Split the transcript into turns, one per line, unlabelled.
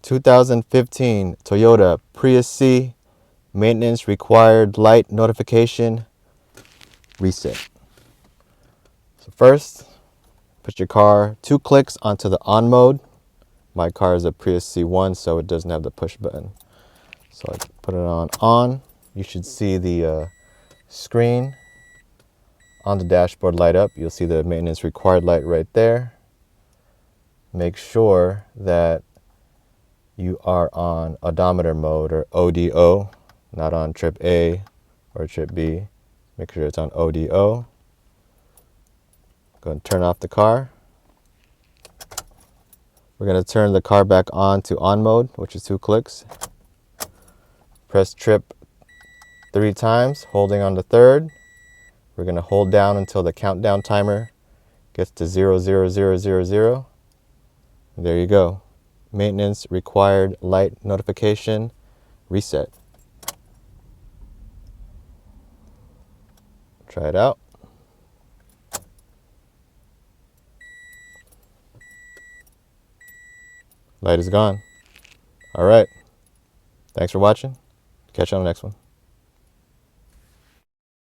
2015 Toyota Prius C, maintenance required light notification, reset. So first, put your car 2 clicks onto the on mode. My car is a Prius C1, so it doesn't have the push button. So I put it on. You should see the screen on the dashboard light up. You'll see the maintenance required light right there. Make sure that you are on odometer mode, or ODO, not on trip A or trip B. Make sure it's on ODO. Go and turn off the car. We're going to turn the car back on to on mode, which is 2 clicks. Press trip 3 times, holding on the third. We're going to hold down until the countdown timer gets to 00000. There you go. Maintenance required light notification, reset. Try it out. Light is gone. All right. Thanks for watching. Catch you on the next one.